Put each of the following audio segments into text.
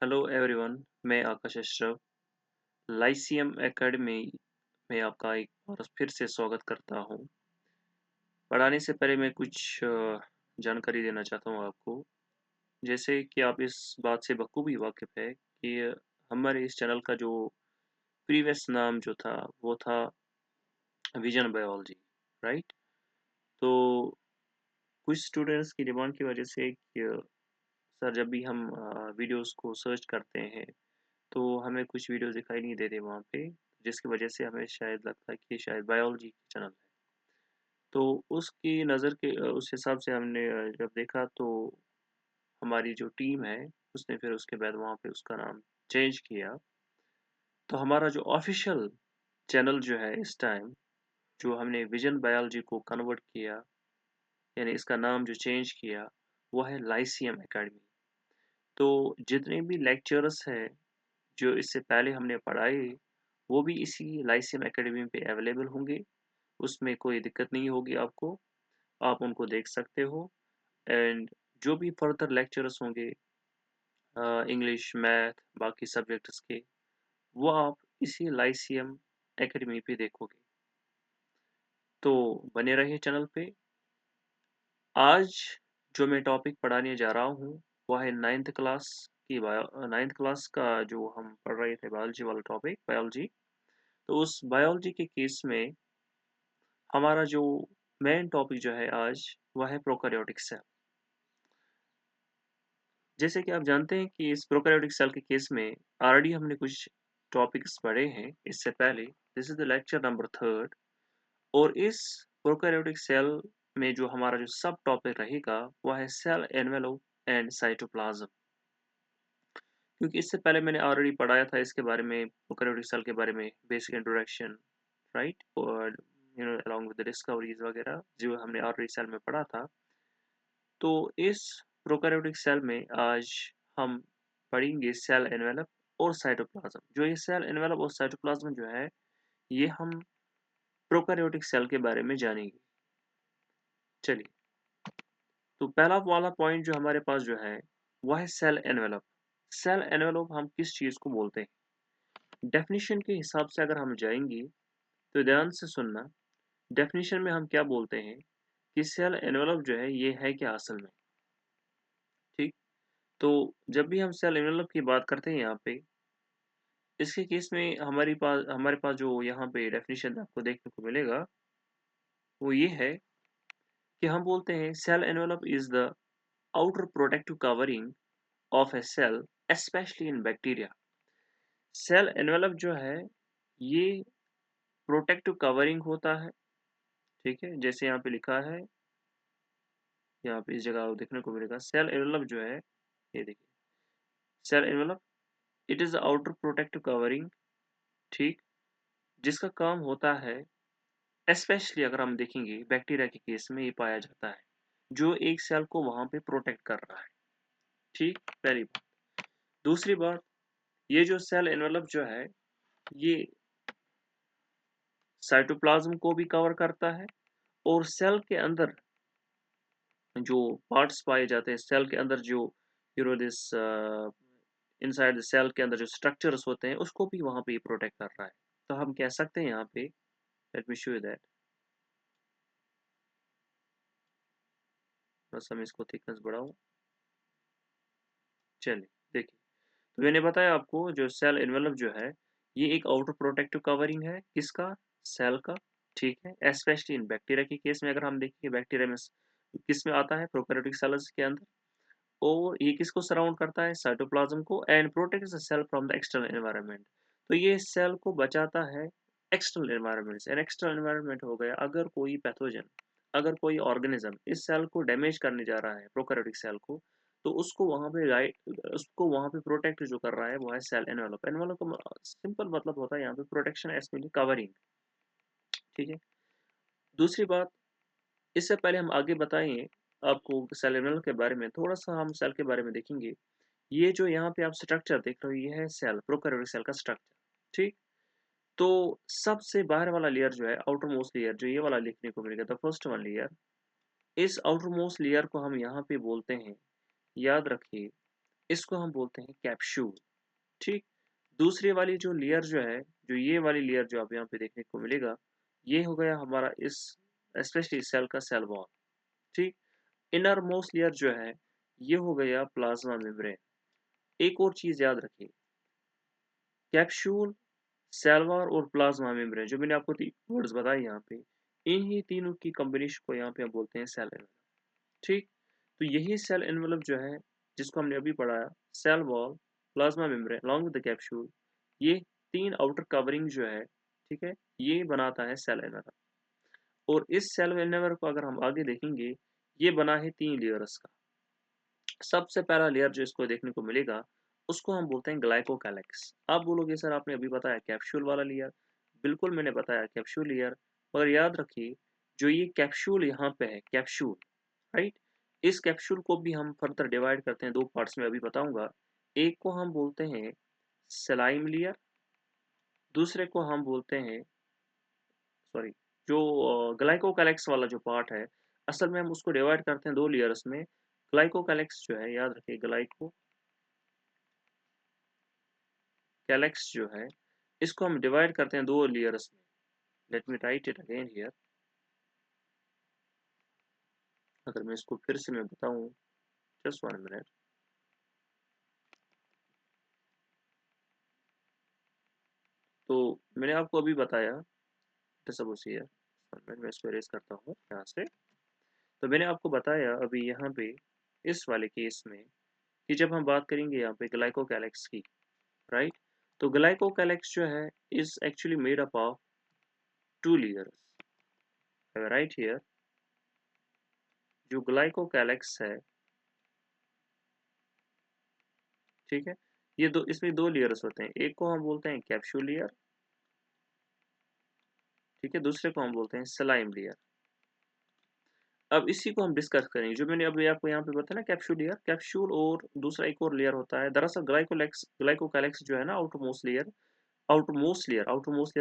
Hello everyone, मैं आकाश Ashraf Lyceum academy में आपका एक बार फिर से स्वागत करता हूं। पढ़ाने से पहले मैं कुछ जानकारी देना चाहता हूं आपको, जैसे कि आप इस बात से बखूबी वाकिफ़ है कि हमारे इस चैनल का जो प्रीवियस नाम जो था वो था विजन बायोलॉजी, राइट। तो कुछ स्टूडेंट्स की डिमांड की वजह से कि सर जब भी हम वीडियोस को सर्च करते हैं तो हमें कुछ वीडियोस दिखाई नहीं देते वहाँ पे, जिसकी वजह से हमें शायद लगता है कि शायद बायोलॉजी की चैनल है। तो उसकी नज़र के उस हिसाब से हमने जब देखा तो हमारी जो टीम है उसने फिर उसके बाद वहाँ पे उसका नाम चेंज किया। तो हमारा जो ऑफ़िशियल चैनल जो है इस टाइम, जो हमने विज़न बायोलॉजी को कन्वर्ट किया, यानी इसका नाम जो चेंज किया, वो है लाइसियम एकेडमी। तो जितने भी लेक्चरर्स हैं जो इससे पहले हमने पढ़ाए, वो भी इसी लाइसियम एकेडमी पे अवेलेबल होंगे। उसमें कोई दिक्कत नहीं होगी आपको, आप उनको देख सकते हो। एंड जो भी फर्दर लेक्चर्स होंगे इंग्लिश, मैथ, बाकी सब्जेक्ट्स के, वो आप इसी लाइसियम एकेडमी पे देखोगे। तो बने रहिए चैनल पे। आज जो मैं टॉपिक पढ़ाने जा रहा हूँ, वो है 9th क्लास की 9th क्लास का जो हम पढ़ रहे थे बायोलॉजी वाला टॉपिक, बायोलॉजी। तो उस बायोलॉजी के केस में हमारा जो मेन टॉपिक जो है आज, वह है प्रोकैरियोटिक सेल। जैसे कि आप जानते हैं कि इस प्रोकैरियोटिक सेल के केस में ऑलरेडी हमने कुछ टॉपिक्स पढ़े हैं इससे पहले। This is the lecture number 3 और इस प्रोकैरियोटिक सेल में जो हमारा जो सब टॉपिक रहेगा वह है सेल एनवेलोप एंड साइटोप्लाज्म। क्योंकि इससे पहले मैंने ऑलरेडी पढ़ाया था इसके बारे में, प्रोकैरियोटिक सेल के बारे में, बेसिक इंट्रोडक्शन, राइट, और अलॉन्ग विद द डिस्कवरीज वगैरह जो हमने ऑलरेडी सेल में पढ़ा था। तो इस प्रोकैरियोटिक सेल में आज हम पढ़ेंगे सेल एनवेलप और साइटोप्लाज्म। जो ये सेल एनवेलप और साइटोप्लाज्म जो है, ये हम प्रोकैरियोटिक सेल के बारे में जानेंगे। चलिए, तो पहला वाला पॉइंट जो हमारे पास जो है वह है सेल एनवेलप। सेल एनवेलप हम किस चीज़ को बोलते हैं? डेफिनेशन के हिसाब से अगर हम जाएंगे तो ध्यान से सुनना। डेफिनेशन में हम क्या बोलते हैं कि सेल एनवेलप जो है ये है क्या असल में, ठीक। तो जब भी हम सेल एनवेलप की बात करते हैं यहाँ पे, इसके केस में हमारे पास जो यहाँ पे डेफिनेशन आपको देखने को मिलेगा, वो ये है कि हम बोलते हैं cell envelope is the outer protective covering of a cell, specially in bacteria. Cell envelope जो है ये प्रोटेक्टिव कवरिंग होता है, ठीक है। जैसे यहाँ पे लिखा है, यहाँ पे इस जगह देखने को मिलेगा सेल एनवेलप जो है, ये देखिए cell envelope, it is the outer protective covering, ठीक, जिसका काम होता है, स्पेशली अगर हम देखेंगे बैक्टीरिया के केस में ये पाया जाता है, जो एक सेल को वहां पे प्रोटेक्ट कर रहा है, ठीक। पहली बात। दूसरी बात, ये जो सेल एनवेलप जो है ये साइटोप्लाज्म को भी कवर करता है, और सेल के अंदर जो पार्ट्स पाए जाते हैं, सेल के अंदर जो दिस इनसाइड द सेल के अंदर जो स्ट्रक्चर्स होते हैं उसको भी वहां पे प्रोटेक्ट कर रहा है। तो हम कह सकते हैं यहाँ पे, let me show you that, बस हम इसको थिकनेस बढ़ाऊं। चलिए देखिए, तो मैंने बताया आपको जो सेल एनवेलप जो है ये एक आउटर प्रोटेक्टिव कवरिंग है, किसका? सेल का, ठीक है। स्पेशली इन बैक्टीरिया के केस में अगर हम देखेंगे, बैक्टीरिया में किस में आता है? प्रोकैरियोटिक सेल्स के अंदर। और ये किसको सराउंड करता है? साइटोप्लाज्म को। And protects the cell from the external environment. तो ये सेल को बचाता है एक्सटर्नल एनवायरनमेंट से। एक्सटर्नल एनवायरनमेंट हो गया अगर कोई पैथोजन, अगर कोई ऑर्गेनिज्म इस सेल को डैमेज करने जा रहा है, प्रोकैरियोटिक सेल को, तो उसको वहां पे उसको वहां पे प्रोटेक्ट जो कर रहा है वो है सेल एनवेलप। एनवेलप का सिंपल मतलब होता है यहाँ पे प्रोटेक्शन, एस कवरिंग, ठीक है। दूसरी बात, इससे पहले हम आगे बताएं आपको सेल एनवेलप के बारे में, थोड़ा सा हम सेल के बारे में देखेंगे। ये जो यहाँ पे आप स्ट्रक्चर देख रहे हो, ये है सेल, प्रोकैरियोटिक सेल का स्ट्रक्चर, ठीक। तो सबसे बाहर वाला लेयर जो है, आउटर मोस्ट लेयर, जो ये वाला लिखने को मिलेगा, द फर्स्ट वन लेयर, इस आउटर मोस्ट लेयर को हम यहाँ पे बोलते हैं, याद रखिए, इसको हम बोलते हैं कैप्सूल। ठीक, दूसरी वाली जो लेयर जो है, जो ये वाली लेयर जो आप यहाँ पे देखने को मिलेगा, ये हो गया हमारा इस स्पेशली सेल का सेल वॉल। ठीक, इनर मोस्ट लेयर जो है ये हो गया प्लाज्मा मेम्ब्रेन। एक और चीज याद रखिए, कैप्सूल, सेल वॉल और प्लाज्मा मेम्ब्रेन, जो मैंने आपको वर्ड्स बताए यहाँ पे, इन्हीं तीनों की कॉम्बिनेशन को यहाँ पे हम बोलते हैं सेल एनवेलप। ठीक, तो यही सेल एनवेलप जो है जिसको हमने अभी पढ़ाया, cell wall, plasma membrane along with the capsule, ये तीन आउटर कवरिंग जो है, ठीक है, ये बनाता है सेल एनवेलप। और इस सेल एनवेलप को अगर हम आगे देखेंगे, ये बना है तीन लेयर्स का। सबसे पहला लेयर जो इसको देखने को मिलेगा, उसको हम बोलते हैं ग्लाइकोकैलेक्स। आप बोलोगे सर आपने अभी बताया कैप्सूल वाला लेयर, बिल्कुल मैंने बताया कैप्सूल लेयर, मगर याद रखिए जो ये कैप्सूल यहाँ पे है, कैप्सूल, राइट, इस कैप्सूल को भी हम फर्दर डिवाइड करते हैं दो पार्ट्स में, अभी बताऊंगा। एक को हम बोलते हैं स्लाइम लेयर, दूसरे को हम बोलते हैं, सॉरी, जो ग्लाइकोकैलेक्स वाला जो पार्ट है, असल में हम उसको डिवाइड करते हैं दो लेयर्स में। ग्लाइकोकैलेक्स जो है, याद रखिए ग्लाइकोकैलेक्स जो है, इसको हम डिवाइड करते हैं दो लेयर्स में। Let me right it again here. अगर मैं इसको फिर से मैं बताऊं, जस्ट 1 मिनट। तो मैंने आपको अभी बताया, सपोज हियर, मैं इसको इरेज करता हूँ यहाँ से। तो मैंने आपको बताया अभी यहाँ पे इस वाले केस में कि जब हम बात करेंगे यहाँ पे ग्लाइकोकैलेक्स की, राइट, तो ग्लाइकोकैलेक्स जो है is actually made up of two layers, right here. जो ग्लाइकोकैलेक्स है, ठीक है, ये दो, इसमें दो लेयर्स होते हैं, एक को हम बोलते हैं कैप्सूल लेयर, ठीक है, दूसरे को हम बोलते हैं स्लाइम लेयर। अब इसी को हम डिस्कस करेंगे, जो मैंने अभी आपको यहाँ पे बताया ना, कैप्सूल लेयर, कैप्सूल और दूसरा एक और लेयर होता है। दरअसल ग्लाइकोकैलेक्स जो है ना, आउटरमोस्ट लेयर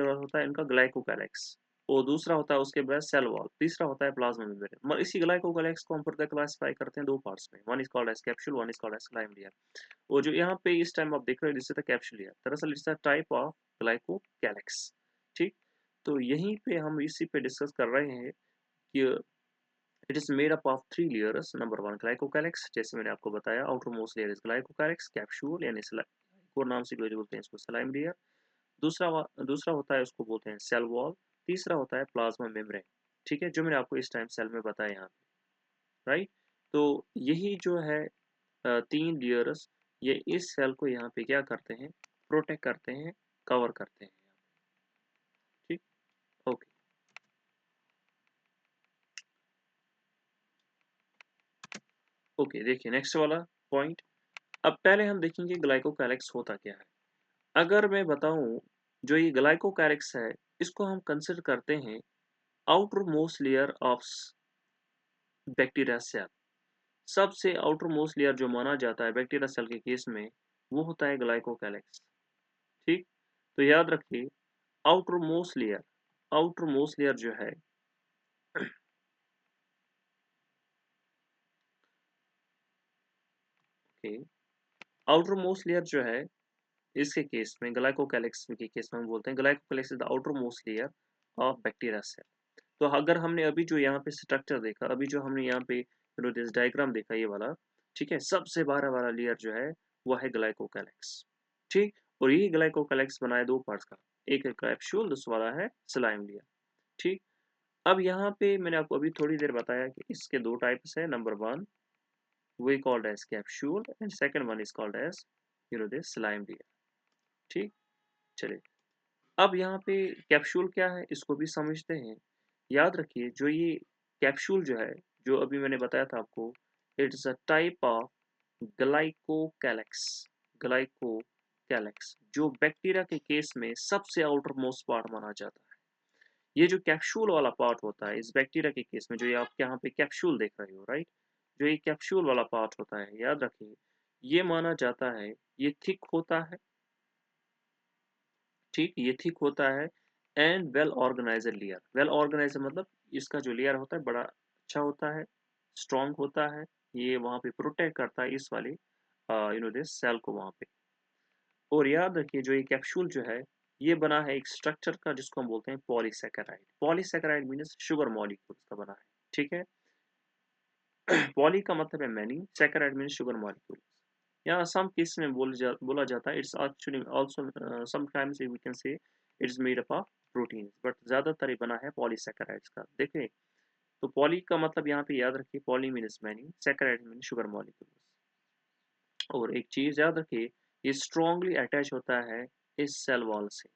होता है इनका ग्लाइकोकैलेक्स, और दूसरा होता है उसके बाद सेल वॉल, तीसरा होता है प्लाज्मा मेम्ब्रेन। मगर इसी ग्लाइकोकैलेक्स को हम फर्दर क्लासिफाई करते हैं दो पार्ट्स में, one is called as capsule, one is called as slime layer. और जो यहाँ पे इस टाइम आप देख रहे हो, this is the capsule layer, दरअसल it's a type of glycocalyx. ठीक, तो यहीं पे हम इसी पे डिस्कस कर रहे हैं कि it is made up of three layers. Number one glycocalyx, जैसे मैंने आपको बताया, outer most layer is glycocalyx, capsule यानी और नाम से भी बोलते हैं इसको स्लाइम लेयर। दूसरा होता है उसको बोलते हैं सेल वॉल, तीसरा होता है प्लाज्मा मेम्ब्रेन। ठीक है, जो मैंने आपको इस टाइम सेल में बताया यहाँ पे, राइट। तो यही जो है तीन लेयर्स, ये इस सेल को यहाँ पे क्या करते हैं, प्रोटेक्ट करते हैं, कवर करते हैं। ठीक, ओके, ओके, देखिए नेक्स्ट वाला पॉइंट। अब पहले हम देखेंगे ग्लाइकोकैलेक्स होता क्या है। अगर मैं बताऊं, जो ये ग्लाइकोकैलेक्स है, इसको हम कंसिडर करते हैं outer most layer of bacteria cell. सबसे आउटर मोस्ट लेयर जो माना जाता है बैक्टीरिया सेल के केस में, वो होता है ग्लाइकोकैलेक्स। ठीक, तो याद रखिए आउटर मोस्ट लेयर जो है, ओके, आउटर मोस्ट लेयर जो है, इसके केस में ग्लाइकोकैलेक्स के केस में हम बोलते हैं glycocalyx is the outer most layer of bacteria cell. तो अगर हमने अभी जो यहाँ पे स्ट्रक्चर देखा, अभी जो हमने यहाँ पे डायग्राम देखा, ये वाला, ठीक है, सबसे बाहर वाला लेयर जो है वो है ग्लाइकोकैलेक्स। ठीक, और ये ग्लाइकोकैलेक्स बनाए दो पार्ट्स का, एक है कैप्सूल, दूसरा वाला है स्लाइम लेयर। ठीक, अब यहाँ पे मैंने आपको अभी थोड़ी देर बताया कि इसके दो टाइप्स है। Number one we called as capsule and second one is called as this slime layer। ठीक, चलिए, अब यहाँ पे कैप्सूल क्या है इसको भी समझते हैं। याद रखिए जो ये कैप्सूल जो है, जो अभी मैंने बताया था आपको, it's a type of glycocalyx. Glycocalyx जो बैक्टीरिया के केस में सबसे आउटर मोस्ट पार्ट माना जाता है। ये जो कैप्सूल वाला पार्ट होता है इस बैक्टीरिया के केस में, जो ये आप यहाँ पे कैप्सूल देख रहे हो, राइट, जो ये कैप्सूल वाला पार्ट होता है, याद रखिए ये माना जाता है, ये थिक होता है। ठीक, ये थिक होता है and well organiser layer. Well organiser मतलब इसका जो लेयर होता है बड़ा अच्छा होता है, स्ट्रॉन्ग होता है, ये वहां पे प्रोटेक्ट करता है इस वाले दिस सेल को वहाँ पे। और याद रखिए जो ये कैप्सूल जो है ये बना है एक स्ट्रक्चर का जिसको हम बोलते हैं polysaccharide. Polysaccharide means sugar molecules का बना है, ठीक है। पॉली का मतलब है many, saccharide means sugar molecule. यहाँ सम केस में बोला जाता है it's actually also sometimes we can say it's made up of protein, but ज्यादातर ये बना है पॉलीसैकेराइड्स का। देखिए तो पॉली का मतलब यहाँ पे याद रखिए poly means many, saccharide means sugar molecule. और एक चीज याद रखिए ये स्ट्रांगली अटैच होता है इस सेल वॉल से।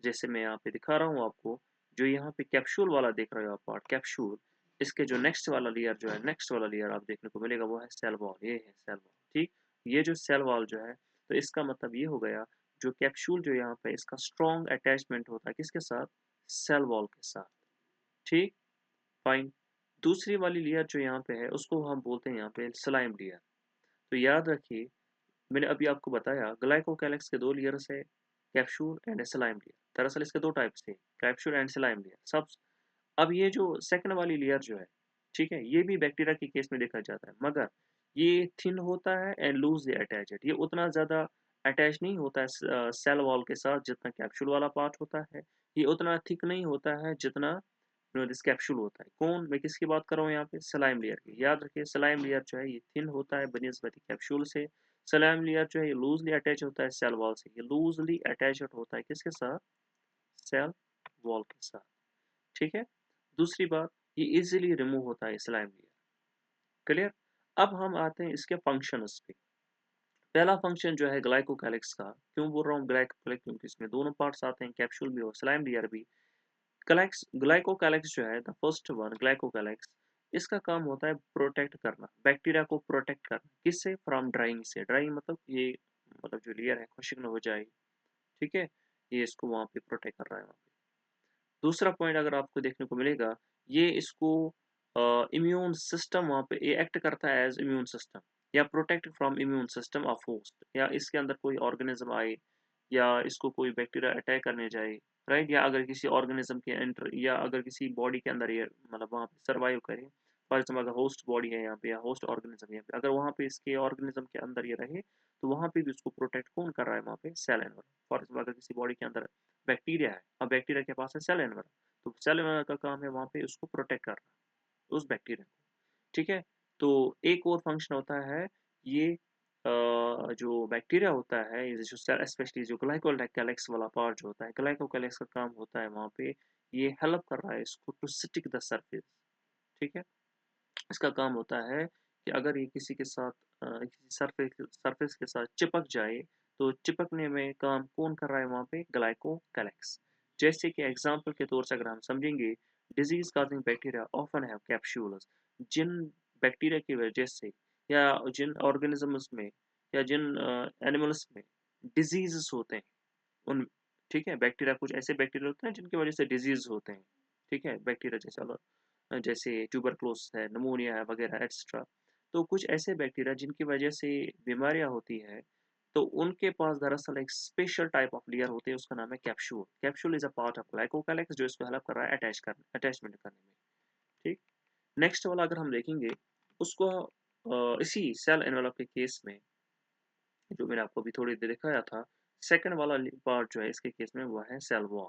जैसे मैं यहाँ पे दिखा रहा हूँ आपको, जो यहाँ पे कैप्सूल वाला देख रहे हो आप पार्ट कैप्सूल, इसके जो नेक्स्ट वाला लेयर जो है, नेक्स्ट वाला लेयर आप देखने को मिलेगा वो है सेल वॉल। ये है सेल वॉल, ठीक। ये जो सेल वॉल जो है तो इसका मतलब ये हो गया जो कैप्सूल जो यहाँ पे इसका स्ट्रॉन्ग अटैचमेंट होता है किसके साथ, सेल वॉल के साथ, ठीक। फाइन। दूसरी वाली लेयर जो यहाँ पे है उसको हम बोलते हैं यहाँ पे स्लाइम लेयर। तो याद रखिए मैंने अभी आपको बताया ग्लाइकोकैलिक्स के दो लेयर्स है, कैप्सूल एंड स्लाइम लेयर। दरअसल इसके दो टाइप्स थे, कैप्सूल एंड स्लाइम लेयर सब। अब ये जो सेकंड वाली लेयर जो है, ठीक है, ये भी बैक्टीरिया के केस में देखा जाता है, मगर ये थिन होता है एंड लूजली अटैच्ड। ये उतना ज़्यादा अटैच नहीं होता है सेल वॉल के साथ जितना कैप्सूल वाला पार्ट होता है। ये उतना थिक नहीं होता है जितना दिस कैप्सूल होता है। कौन, मैं किसकी बात कर रहा हूँ यहाँ पे, स्लाइम लेयर की। याद रखिए स्लाइम लेयर जो है ये थिन होता है बनिस्बत कैप्सूल से। स्लाइम लेयर जो है ये लूजली अटैच होता है सेल वॉल से। ये लूजली अटैच्ड होता है किसके साथ, सेल वॉल के साथ, ठीक है। दूसरी बात, ये इजीली रिमूव होता है स्लाइम लेयर। क्लियर। अब हम आते हैं इसके फंक्शंस पे। पहला फंक्शन जो है ग्लाइकोकैलिक्स का, क्यों बोल रहा हूँ ग्लाइकोकैलिक्स, क्योंकि इसमें दोनों पार्ट्स आते हैं, कैप्सूल भी और स्लाइम लेयर भी। कलेक्स ग्लाइकोकैलिक्स जो है द फर्स्ट वन ग्लाइकोकैलिक्स, इसका काम होता है प्रोटेक्ट करना, बैक्टीरिया को प्रोटेक्ट करना। किससे, फ्रॉम ड्राइंग से। ड्राइंग मतलब ये मतलब जो लेयर है खुश्क न हो जाए, ठीक है। ये इसको वहाँ पे प्रोटेक्ट कर रहा है वहाँ पे। दूसरा पॉइंट अगर आपको देखने को मिलेगा, ये इसको इम्यून सिस्टम वहाँ पे ये एक्ट करता है एज इम्यून सिस्टम, या protect from immune system of host, या इसके अंदर कोई ऑर्गेनिज्म आए या इसको कोई बैक्टीरिया अटैक करने जाए, राइट। या अगर किसी ऑर्गेनिज्म के एंटर, या अगर किसी बॉडी के अंदर ये मतलब वहाँ पे सर्वाइव करे, फॉर एग्जाम्पल अगर होस्ट बॉडी है यहाँ पे या होस्ट ऑर्गेनिज्म यहाँ पे, अगर वहाँ पे इसके ऑर्गेनिज्म के अंदर ये रहे तो वहाँ पे भी उसको प्रोटेक्ट कौन कर रहा है वहाँ पे, सेल एनवल। फॉर एग्जाम्पल अगर किसी बॉडी के अंदर बैक्टीरिया है, अब बैक्टीरिया के पास है सेल एनवल, तो सेल एनवल का काम है वहाँ पे उसको प्रोटेक्ट करना उस बैक्टीरिया को, ठीक है। तो एक और फंक्शन होता है ये जो बैक्टीरिया होता है, ये जो सेल स्पेशली जो ग्लाइकोकैलिक्स वाला पार्ट जो होता है, ग्लाइकोकैलिक्स का काम होता है वहाँ पे ये हेल्प कर रहा है इसको टू स्टिक द सरफेस, ठीक है। इसका काम होता है कि अगर ये किसी के साथ किसी सरफेस सरफेस के साथ चिपक जाए तो चिपकने में काम कौन कर रहा है वहाँ पे, ग्लाइकोकैलिक्स। जैसे कि एग्जांपल के तौर से अगर हम समझेंगे, disease causing bacteria often have capsules. जिन बैक्टीरिया की वजह से या जिन ऑर्गेनिजम्स में या जिन एनिमल्स में डिजीजेस होते हैं उन, ठीक है, बैक्टीरिया कुछ ऐसे बैक्टीरिया होते हैं जिनकी वजह से डिजीज होते हैं, ठीक है, बैक्टीरिया जैसे ट्यूबरक्लोसिस है, निमोनिया है वगैरह एक्सेट्रा। तो कुछ ऐसे बैक्टीरिया जिनकी वजह से बीमारियां होती है, तो उनके पास दरअसल एक स्पेशल टाइप ऑफ लेयर होती है, उसका नाम है capsule. Capsule is a part of glycocalyx जो इसको हेल्प कर रहा है अटैचमेंट करने में, ठीक। नेक्स्ट वाला अगर हम देखेंगे उसको इसी सेल एनवेलप के केस में जो मैंने आपको अभी थोड़ी देर दिखाया था, सेकंड वाला पार्ट जो है इसके केस में वो है सेल वॉल,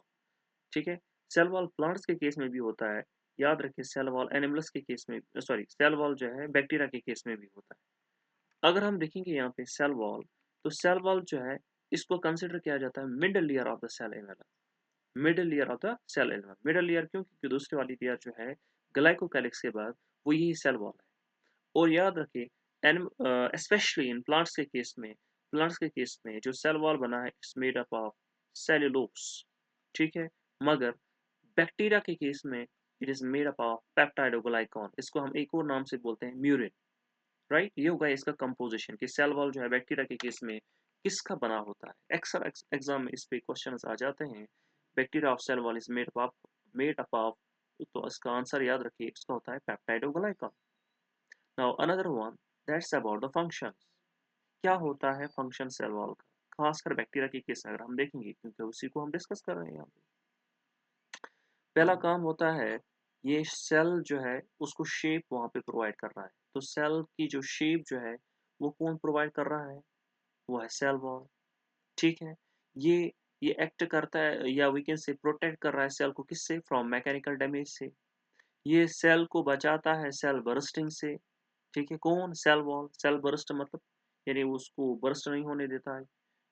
ठीक है। सेल वॉल प्लांट्स के केस में भी होता है, याद रखिए सेल वॉल एनिमल्स के केस में, सॉरी सेल वॉल जो है बैक्टीरिया के केस में भी होता है। अगर हम देखेंगे यहाँ पे सेल वॉल, तो सेल वॉल जो है इसको कंसिडर किया जाता है middle layer of the cell envelope. Middle layer of the cell envelope, middle layer क्यों, क्योंकि दूसरी वाली लेयर जो है ग्लाइकोकैलिक्स के बाद वो यही सेल वॉल है। और याद रखिए स्पेशली इन प्लांट्स के केस में जो सेल वॉल बना है it's made up of cellulose, ठीक है। मगर बैक्टीरिया के केस में it is made up of peptidoglycan, इसको हम एक और नाम से बोलते हैं म्यूरिन, राइट। ये होगा इसका कंपोजिशन कि सेल वॉल जो है बैक्टीरिया के केस में किसका बना होता है। अक्सर एग्जाम में इस पे क्वेश्चंस आ जाते हैं, bacteria of cell wall is made up of, तो इसका आंसर याद रखिए इसका होता है peptidoglycan. Now another one that's about the functions. क्या होता है फंक्शन सेल वॉल का, खासकर बैक्टीरिया के केस में अगर हम देखेंगे, क्योंकि उसी को हम डिस्कस कर रहे हैं यहाँ पे। पहला काम होता है ये सेल जो है उसको शेप वहाँ पे प्रोवाइड कर रहा है, तो सेल की जो शेप जो है वो कौन प्रोवाइड कर रहा है? वो है सेल वॉल। ठीक है। ये ये एक्ट करता है या वी कैन से प्रोटेक्ट कर रहा है सेल को किससे? फ्रॉम मैकेनिकल डैमेज से। ये सेल को बचाता है सेल बर्स्टिंग से। ठीक है। कौन? Cell wall. सेल बर्स्ट मतलब यानी उसको बर्स्ट नहीं होने देता है।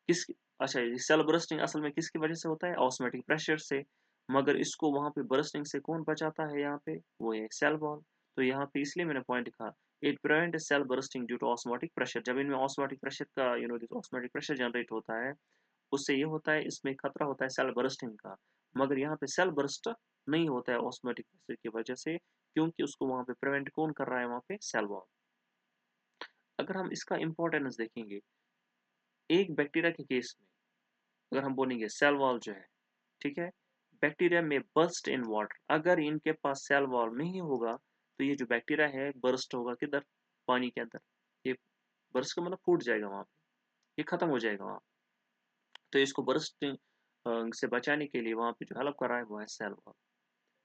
किस अच्छा, ये सेल बर्स्टिंग असल में किसकी वजह से होता है? ऑस्मोटिक प्रेशर से। मगर इसको वहां पे बर्स्टिंग से कौन बचाता है यहाँ पे? वो है सेल वॉल। तो यहाँ पे इसलिए मैंने पॉइंट लिखा, it prevent cell bursting due to osmotic pressure. जब इनमें ऑस्मोटिक प्रेशर का ऑस्मोटिक प्रेशर जनरेट होता है, उससे ये होता है, इसमें खतरा होता है सेल बर्स्टिंग का। मगर यहाँ पे सेल बर्स्ट नहीं होता है ऑस्मोटिक प्रेशर की वजह से, क्योंकि उसको वहां पे प्रिवेंट कौन कर रहा है? वहां पे सेल वॉल। अगर हम इसका इंपॉर्टेंस देखेंगे, एक बैक्टीरिया के केस में अगर हम बोलेंगे सेल वॉल जो है, ठीक है, बैक्टीरिया में बर्स्ट इन वाटर। अगर इनके पास सेल वॉल नहीं होगा तो ये जो बैक्टीरिया है बर्स्ट होगा किधर? पानी के अंदर। ये बर्स्ट का मतलब फूट जाएगा वहां पे, ये खत्म हो जाएगा वहां। तो इसको बर्स्ट से बचाने के लिए वहां पे जो हेल्प कर रहा है वो है सेल वॉल।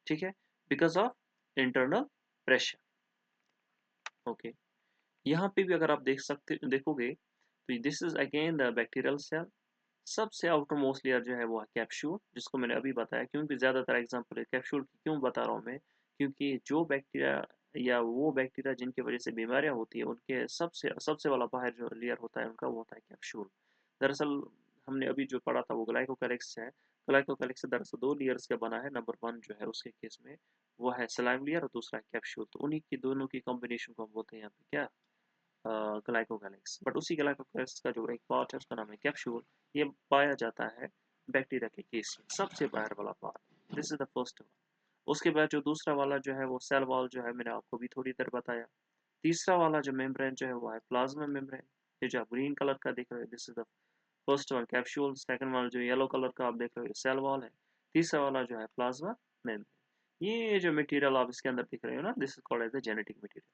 ठीक है। Because of internal pressure. Okay. यहाँ पे भी अगर आप देखोगे तो this is again the bacterial cell. सबसे आउटर मोस्ट लेयर जो है वो है कैप्सूल, जिसको मैंने अभी बताया। क्योंकि ज़्यादातर एग्जांपल कैप्सूल की क्यों बता रहा हूँ मैं? क्योंकि जो बैक्टीरिया या वो बैक्टीरिया जिनकी वजह से बीमारियां होती है, उनके सबसे सबसे वाला बाहर जो लेयर होता है उनका, वो होता है कैप्सूल। दरअसल हमने अभी जो पढ़ा था वो ग्लाइकोकैलिक्स है। ग्लाइकोकैलिक्स दरअसल दो लेयर्स का बना है। नंबर वन जो है उसके केस में वो है स्लाइम लेयर और दूसरा है कैप्सूल। तो उन्हीं की दोनों की कॉम्बिनेशन को हम बोलते हैं यहाँ पे क्या? ग्लाइकोकैलिक्स। बट उसी ग्लाइकोकैलिक्स का जो एक पार्ट है उसका नाम है कैप्सूल। ये पाया जाता है बैक्टीरिया के केस में, सबसे बाहर वाला part. This is the first one. उसके बाद जो दूसरा वाला जो है वो सेल वॉल जो है, मैंने आपको भी थोड़ी देर बताया। तीसरा वाला जो मेम्ब्रेन जो है वो है प्लाज्मा मेम्ब्रेन। ये जो आप ग्रीन कलर का देख रहे हो, this is the first one capsule. Second वाला जो येलो कलर का आप देख रहे हो सेल वॉल है। तीसरा वाला जो है प्लाज्मा मेम्ब्रेन। ये जो मटेरियल आप इसके अंदर दिख रहे हो ना, this is called as the genetic material,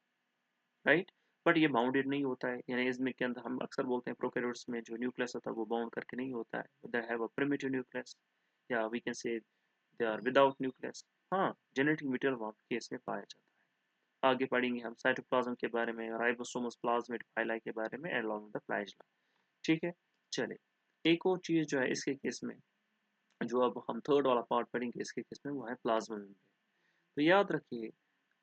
right. But ये बाउंडेड नहीं होता है, यानी इसमें के अंदर हम अक्सर बोलते हैं प्रोकैरियोट्स में जो न्यूक्लियस होता है वो बाउंड करके नहीं होता है। They have a primitive nucleus, या we can say they are without nucleus. हाँ, जेनेटिक मटेरियल वहाँ केस में पाया जाता है। आगे पढ़ेंगे हम साइटोप्लाज्म के बारे में, राइबोसोमस प्लाज्मिड फाइलाई के बारे में, along with the फ्लैजेला। ठीक है। चलिए, एक और चीज जो है इसके केस में, जो अब हम थर्ड वाला पार्ट पढ़ेंगे इसके केस में, वो है प्लाज्मा मेम्ब्रेन। तो याद रखिए,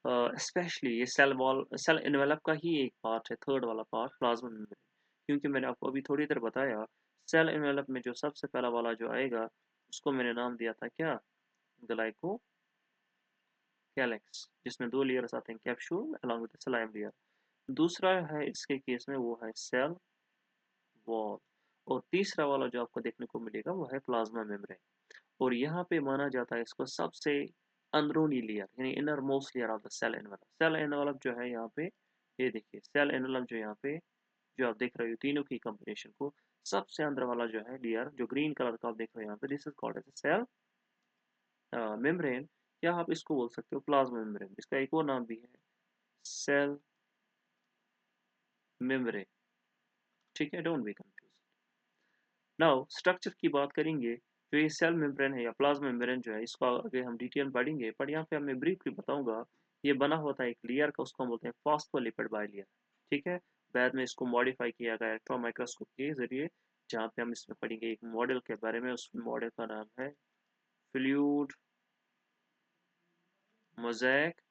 स्पेशली ये सेल वॉल, सेल एनवेलप का ही एक पार्ट है, थर्ड वाला पार्ट प्लाज्मा मेम्ब्रेन। क्योंकि मैंने आपको अभी थोड़ी देर बताया, सेल एनवेलप में जो सबसे पहला वाला जो आएगा उसको मैंने नाम दिया था क्या? ग्लाइको कैलेक्स, जिसमें दो लेयर्स आते हैं, capsule along with slime layer. दूसरा है इसके केस में वो है सेल वॉल। और तीसरा वाला जो आपको देखने को मिलेगा वो है प्लाज्मा मेम्ब्रेन। और यहाँ पे माना जाता है इसको सबसे अंदरूनी लेयर, यानी inner most layer of the cell envelope. Cell envelope जो है यहाँ पे, ये देखिए सेल एनवेलप जो यहाँ पे जो आप देख रहे हो तीनों की कॉम्बिनेशन को, सबसे अंदर वाला जो है लेयर जो ग्रीन कलर का आप देख रहे हो यहाँ पे, this is called as cell membrane. या आप इसको बोल सकते हो प्लाज्मा मेम्ब्रेन। इसका एक और नाम भी है, सेल मेम्ब्रेन। ठीक है, don't be confuse. Now structure की बात करेंगे। जो ये सेल मेम्ब्रेन है या प्लाज्मा मेम्ब्रेन जो है, इसको आगे हम डिटेल पढ़ेंगे, पर यहाँ पे मैं ब्रीफली बताऊंगा। ये बना होता है एक लेयर का, उसको हम बोलते हैं फॉस्फोलिपिड बाइलेयर। ठीक है। बाद में इसको मॉडिफाई किया गया इलेक्ट्रॉन माइक्रोस्कोप के जरिए, जहाँ पे हम इसमें पढ़ेंगे एक मॉडल के बारे में। उस मॉडल का नाम है फ्लूइड मोज़ेक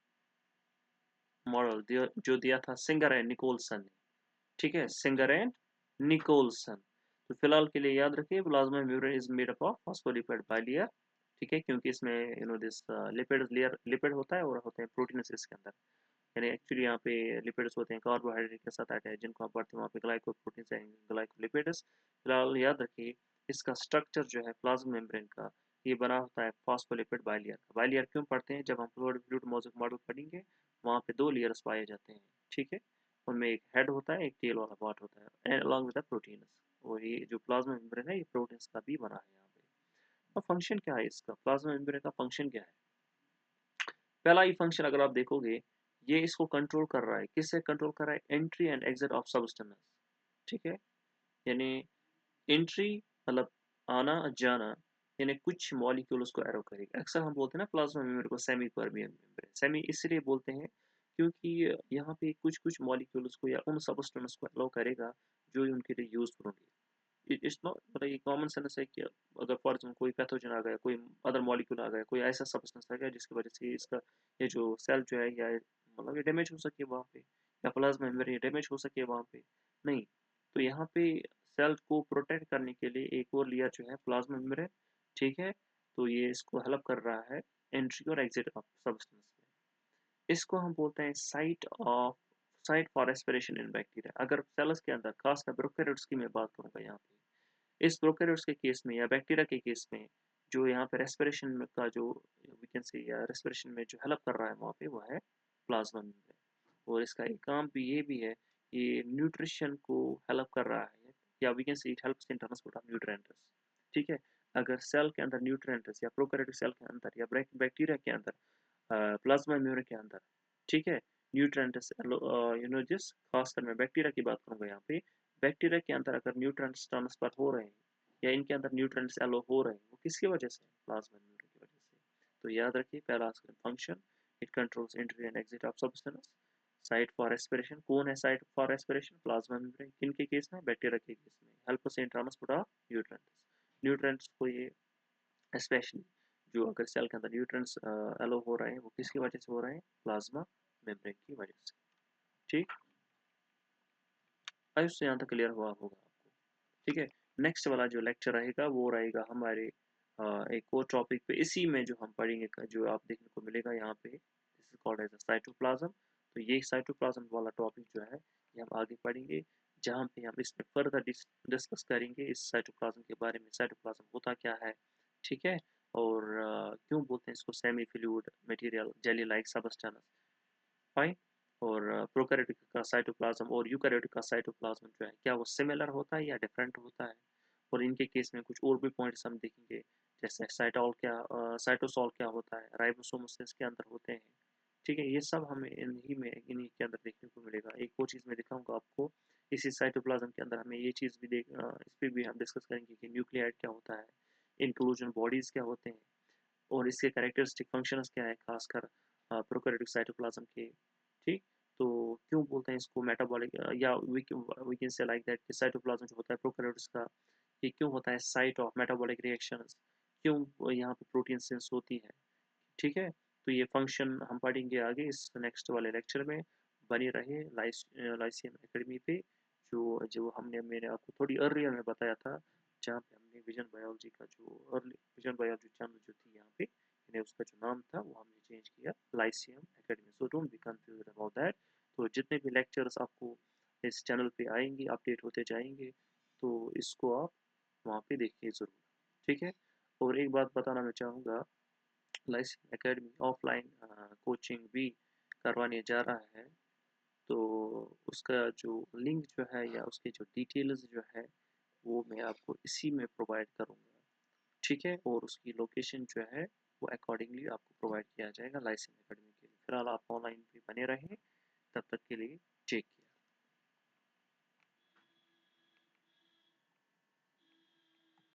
मॉडल, जो दिया था सिंगर एंड निकोलसन ने। ठीक है, सिंगर एंड निकोलसन। तो फिलहाल के लिए याद रखिए, plasma membrane is made up of phospholipid bilayer. ठीक है, क्योंकि इसमें दिस लिपिड लेयर, लिपिड होता है और होते हैं प्रोटीन्स इसके अंदर। यानी एक्चुअली यहाँ पे लिपिड्स होते हैं कार्बोहाइड्रेट के साथ अटैच, जिनको आप पढ़ते हैं वहाँ पे ग्लाइकोप्रोटीन्स एंड ग्लाइकोलिपिड्स। फिलहाल याद रखिए, इसका स्ट्रक्चर जो है प्लाज्मा मेम्ब्रेन का, ये बना होता है फॉस्फोलिपिड बाइलेयर। बाइलेयर क्यों पढ़ते हैं? जब हम फ्लूइड मोज़ेक मॉडल पढ़ेंगे, वहाँ पे दो लेयर्स पाए जाते हैं। ठीक है। उनमें एक हेड होता है, एक टेल वाला पार्ट होता है, अलॉन्ग विद द प्रोटीन्स। और ये जो प्लाज्मा मेम्ब्रेन है, ये प्रोटीन्स का भी बना है यहाँ पे। अब फंक्शन क्या है इसका? प्लाज्मा मेम्ब्रेन का फंक्शन क्या है? पहला ही फंक्शन अगर आप देखोगे, ये इसको कंट्रोल कर रहा है। किससे कंट्रोल कर रहा है? Entry and exit of substance. ठीक है। यानी एंट्री मतलब आना जाना, यानी कुछ मॉलिक्यूल उसको एरो करेगा। अक्सर हम बोलते हैं ना प्लाज्मा मेम्ब्रेन को सेमी परमियन मेम्ब्रेन। सेमी इसलिए बोलते हैं क्योंकि यहाँ पे कुछ मॉलिक्यूल्स को या उन सब्सटेंस को अलाउ करेगा जो उनके लिए यूजफुल होंगे। इट्स नॉट, मतलब ये कॉमन सेंस है कि अगर फॉर एग्जाम्पल कोई पैथोजन आ गया, कोई अदर मॉलिक्यूल आ गया, कोई ऐसा सब्सटेंस आ गया जिसकी वजह से इसका ये जो सेल जो है या मतलब ये डैमेज हो सके वहाँ पे, या प्लाज्मा मेम्ब्रेन डैमेज हो सके वहाँ पे, नहीं। तो यहाँ पे सेल को प्रोटेक्ट करने के लिए एक और लेयर जो है प्लाज्मा मेम्ब्रेन, ठीक है। तो ये इसको हेल्प कर रहा है एंट्री और एग्जिट ऑफ सब्सटेंस में। इसको हम बोलते हैं site for respiration in bacteria. अगर सेल्स के अंदर, खासकर प्रोकैरियोट्स की मैं बात करूंगा यहाँ पे, इस प्रोकैरियोट्स के केस में या बैक्टीरिया के केस में, जो यहाँ पे रेस्पिरेशन का जो वी कैन से या रेस्पिरेशन में जो हेल्प कर रहा है वहाँ पे, वो है प्लाज्मा मेम्ब्रेन। और इसका एक काम भी ये भी है, ये न्यूट्रिशन को हेल्प कर रहा है, या we can say it helps in transport of nutrients, ठीक है। अगर सेल के अंदर न्यूट्रिएंट्स या प्रोकैरियोटिक सेल के अंदर या बैक्टीरिया के अंदर, प्लाज्मा मेम्ब्रेन के अंदर, ठीक है, न्यूट्रिएंट्स जिस खासकर मैं बैक्टीरिया की बात करूंगा यहाँ पे, बैक्टीरिया के अंदर अगर न्यूट्रिएंट्स ट्रांसफर हो रहे हैं या इनके अंदर न्यूट्रिएंट्स एलो हो रहे हैं, वो किसकी वजह से? प्लाज्मा मेम्ब्रेन की वजह से। तो याद रखिए पहला function, it controls entry and exit of substance. Site for respiration, कौन है site for respiration? Plasma membrane. किन के केस में? बैक्टीरिया के केस में। Help in transport of nutrients. Nutrients को ये स्पेशली जो अगर सेल के अंदर न्यूट्रिएंट्स एलो हो रहे हैं, वो किसकी वजह से हो रहे हैं? प्लाज्मा मेम्ब्रेन की वजह से, ठीक। आई उससे यहाँ तक क्लियर हुआ होगा आपको, ठीक है। नेक्स्ट वाला जो लेक्चर रहेगा वो रहेगा हमारे एक और टॉपिक पे, इसी में जो हम पढ़ेंगे जो आप देखने को मिलेगा यहाँ पे, this is called as cytoplasm. तो ये साइटोप्लाज्म वाला टॉपिक जो है ये हम आगे पढ़ेंगे, जहाँ पे हम इसमें फर्दर डिस्कस करेंगे इस साइटोप्लाज्म के बारे में, साइटोप्लाज्म होता क्या है, ठीक है। और क्यों बोलते हैं इसको semi fluid material, jelly like substance, fine. और प्रोकैरियोटिक का साइटोप्लाज्म और यूकैरियोटिक का साइटोप्लाज्म जो है, क्या वो सिमिलर होता है या डिफरेंट होता है? और इनके केस में कुछ और भी पॉइंट्स हम देखेंगे, जैसे साइटोसॉल क्या होता है, राइबोसोम्स इसके अंदर होते हैं, ठीक है। ये सब हमें इन्हीं के अंदर देखने को मिलेगा। एक और चीज़ मैं दिखाऊंगा आपको, इसी साइटोप्लाज्म के अंदर हमें ये चीज़ भी इस पर भी हम डिस्कस करेंगे कि न्यूक्लियाइड क्या होता है, इंक्लूजन बॉडीज क्या होते हैं, और इसके कैरेक्टरिस्टिक फंक्शंस क्या है, खासकर प्रोकैरियोटिक साइटोप्लाज्म के, ठीक। तो क्यों बोलते हैं इसको मेटाबॉलिक, या we can say like that कि साइटोप्लाज्म जो होता है प्रोकैरियोट्स का, ये क्यों होता है साइट ऑफ मेटाबॉलिक रिएक्शंस, क्यों यहाँ पे प्रोटीन सिंस होती है, ठीक है। तो ये फंक्शन हम पढ़ेंगे आगे इस नेक्स्ट वाले लेक्चर में। बने रहे लाइसियम एकेडमी पे, जो जो मैंने आपको थोड़ी अर्लियर में बताया था, जहाँ पे हमने विजन बायोलॉजी का जो अर्ली विजन बायोलॉजी चैनल जो थी यहाँ पे, इन्हें उसका जो नाम था वो हमने चेंज किया Lyceum academy. So don't be confuse about that. तो जितने भी लेक्चर्स आपको इस चैनल पे आएंगे, अपडेट होते जाएंगे, तो इसको आप वहाँ पे देखिए ज़रूर, ठीक है। और एक बात बताना मैं चाहूँगा, लाइसेंस एकेडमी ऑफलाइन कोचिंग भी करवाने जा रहा है। तो उसका जो लिंक जो है या उसके जो डिटेल्स जो है वो मैं आपको इसी में प्रोवाइड करूँगा, ठीक है। और उसकी लोकेशन जो है वो अकॉर्डिंगली आपको प्रोवाइड किया जाएगा लाइसेंस एकेडमी के लिए। फिलहाल आप ऑनलाइन भी बने रहें, तब तक के लिए टेक केयर।